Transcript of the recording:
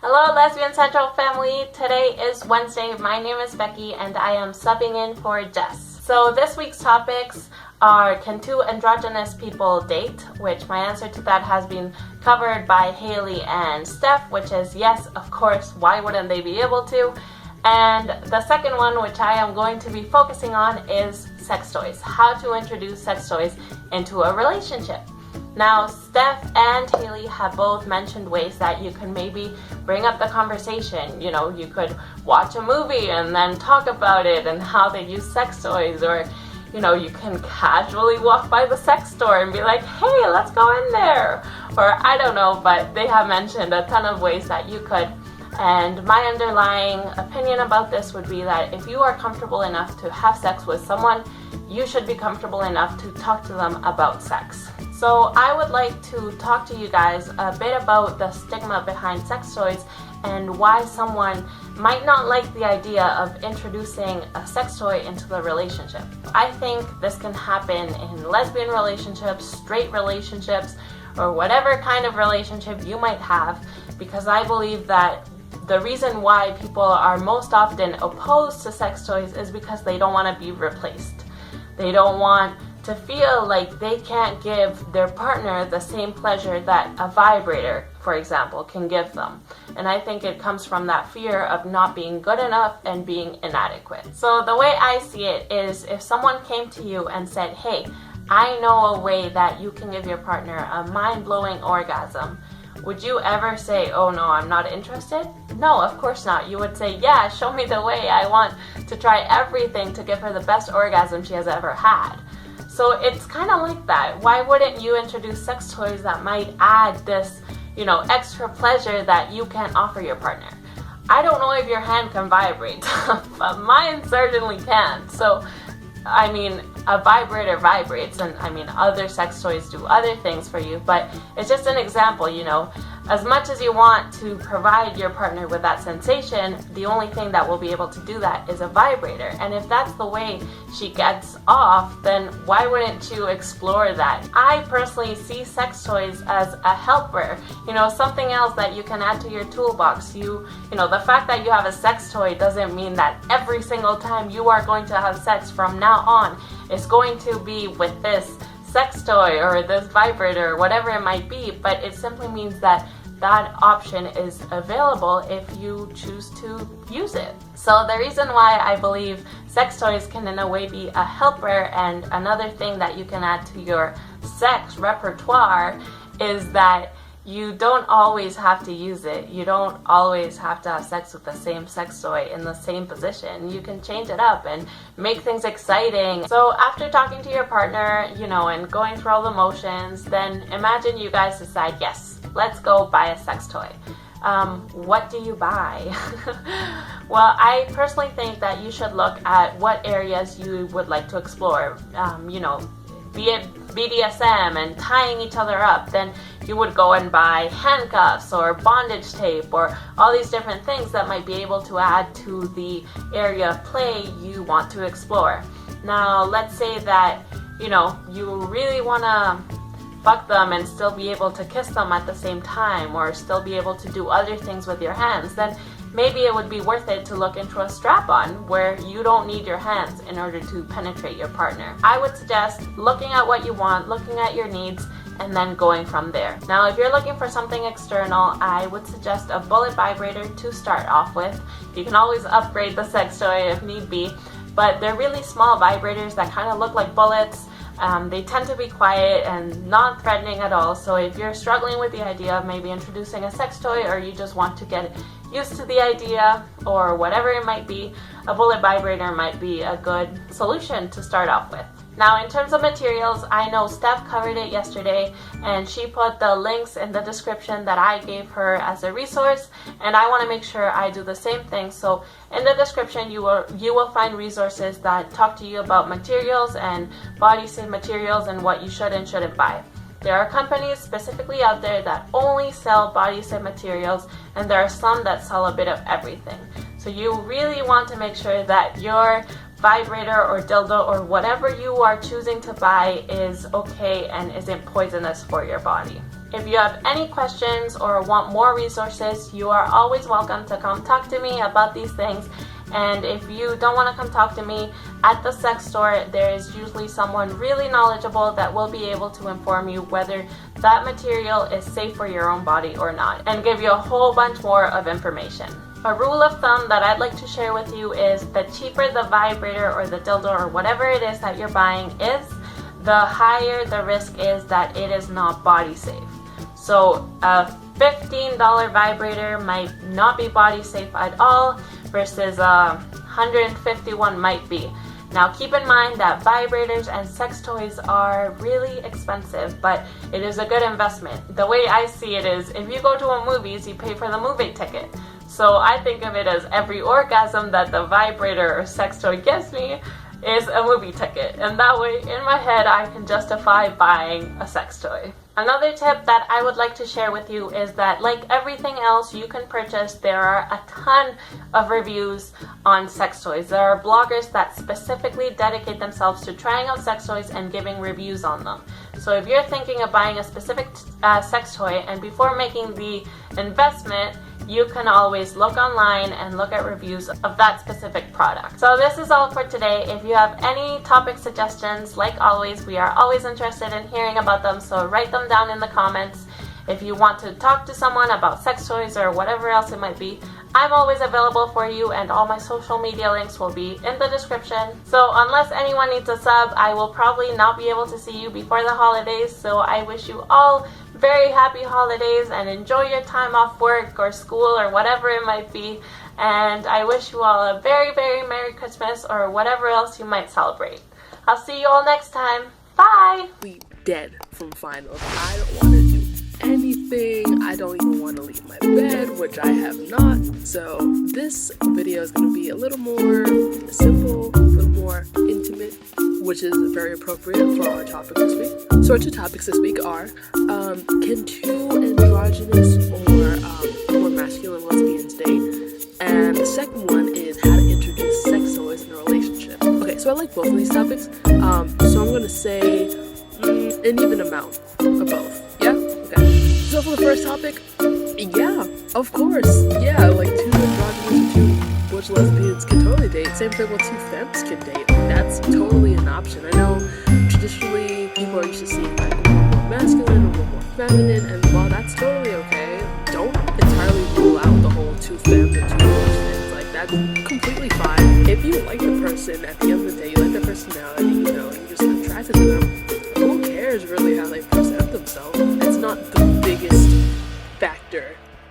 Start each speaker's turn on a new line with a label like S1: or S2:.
S1: Hello Lesbian Central family! Today is Wednesday. My name is Becky and I am subbing in for Jess. So this week's topics are, can two androgynous people date? Which my answer to that has been covered by Haley and Steph, which is yes, of course, why wouldn't they be able to? And the second one, which I am going to be focusing on, is sex toys. How to introduce sex toys into a relationship. Now, Steph and Haley have both mentioned ways that you can maybe bring up the conversation. You know, you could watch a movie and then talk about it and how they use sex toys, or, you know, you can casually walk by the sex store and be like, hey, let's go in there. Or I don't know, but they have mentioned a ton of ways that you could. And my underlying opinion about this would be that if you are comfortable enough to have sex with someone, you should be comfortable enough to talk to them about sex. So I would like to talk to you guys a bit about the stigma behind sex toys and why someone might not like the idea of introducing a sex toy into the relationship. I think this can happen in lesbian relationships, straight relationships, or whatever kind of relationship you might have, because I believe that the reason why people are most often opposed to sex toys is because they don't want to be replaced. They don't want to feel like they can't give their partner the same pleasure that a vibrator, for example, can give them. And I think it comes from that fear of not being good enough and being inadequate. So the way I see it is, if someone came to you and said, hey, I know a way that you can give your partner a mind-blowing orgasm, would you ever say, oh no, I'm not interested? No, of course not. You would say, yeah, show me the way. I want to try everything to give her the best orgasm she has ever had. So it's kind of like that. Why wouldn't you introduce sex toys that might add this, extra pleasure that you can't offer your partner? I don't know if your hand can vibrate, but mine certainly can. So, I mean, a vibrator vibrates, and I mean, other sex toys do other things for you, but it's just an example, As much as you want to provide your partner with that sensation, the only thing that will be able to do that is a vibrator. And if that's the way she gets off, then why wouldn't you explore that? I personally see sex toys as a helper, something else that you can add to your toolbox. The fact that you have a sex toy doesn't mean that every single time you are going to have sex from now on, it's going to be with this sex toy or this vibrator or whatever it might be, but it simply means that that option is available if you choose to use it. So the reason why I believe sex toys can in a way be a helper and another thing that you can add to your sex repertoire is that you don't always have to use it. You don't always have to have sex with the same sex toy in the same position. You can change it up and make things exciting. So after talking to your partner, and going through all the motions, then imagine you guys decide, yes, let's go buy a sex toy. What do you buy? Well, I personally think that you should look at what areas you would like to explore. Be it BDSM and tying each other up, then you would go and buy handcuffs or bondage tape or all these different things that might be able to add to the area of play you want to explore. Now, let's say that, you really want to fuck them and still be able to kiss them at the same time, or still be able to do other things with your hands, then maybe it would be worth it to look into a strap-on where you don't need your hands in order to penetrate your partner. I would suggest looking at what you want, looking at your needs, and then going from there. Now, if you're looking for something external, I would suggest a bullet vibrator to start off with. You can always upgrade the sex toy if need be, but they're really small vibrators that kind of look like bullets. They tend to be quiet and non-threatening at all, so if you're struggling with the idea of maybe introducing a sex toy, or you just want to get used to the idea or whatever it might be, a bullet vibrator might be a good solution to start off with. Now, in terms of materials, I know Steph covered it yesterday and she put the links in the description that I gave her as a resource, and I want to make sure I do the same thing. So in the description you will find resources that talk to you about materials and body safe materials and what you should and shouldn't buy. There are companies specifically out there that only sell body safe materials, and there are some that sell a bit of everything. So you really want to make sure that your vibrator or dildo or whatever you are choosing to buy is okay and isn't poisonous for your body. If you have any questions or want more resources, you are always welcome to come talk to me about these things. And if you don't want to come talk to me at the sex store, there is usually someone really knowledgeable that will be able to inform you whether that material is safe for your own body or not, and give you a whole bunch more of information. A rule of thumb that I'd like to share with you is the cheaper the vibrator or the dildo or whatever it is that you're buying is, the higher the risk is that it is not body safe. So a $15 vibrator might not be body safe at all versus a $151 might be. Now keep in mind that vibrators and sex toys are really expensive, but it is a good investment. The way I see it is, if you go to a movies, you pay for the movie ticket. So I think of it as every orgasm that the vibrator or sex toy gives me is a movie ticket. And that way, in my head, I can justify buying a sex toy. Another tip that I would like to share with you is that, like everything else you can purchase, there are a ton of reviews on sex toys. There are bloggers that specifically dedicate themselves to trying out sex toys and giving reviews on them. So if you're thinking of buying a specific sex toy, and before making the investment, you can always look online and look at reviews of that specific product. So this is all for today. If you have any topic suggestions, like always, we are always interested in hearing about them, so write them down in the comments. If you want to talk to someone about sex toys or whatever else it might be, I'm always available for you, and all my social media links will be in the description. So unless anyone needs a sub, I will probably not be able to see you before the holidays, so I wish you all very happy holidays and enjoy your time off work or school or whatever it might be. And I wish you all a very, very Merry Christmas or whatever else you might celebrate. I'll see you all next time. Bye!
S2: Dead from finals. I don't want to do anything. I don't even want to leave my bed, which I have not. So this video is going to be a little more simple, a little more intimate, which is very appropriate for our topic this week. So our two topics this week are, can two androgynous or masculine lesbians date? And the second one is how to introduce sex toys in a relationship. Okay, so I like both of these topics. So I'm going to say an even amount of both. Yeah? Okay. So for the first topic, yeah, of course. Yeah, like two androgynous or two butch lesbians can totally date. Same thing with two femmes can date. That's totally an option. I know traditionally people are used to seeing like a little more masculine, a little more feminine, and while that's totally okay, don't entirely rule out the whole two femmes and two butch things. Like, that's completely fine. If you like the person, at the end of the day, you like their personality, you know, you're just attracted to them, who cares really how they present themselves? It's not the biggest factor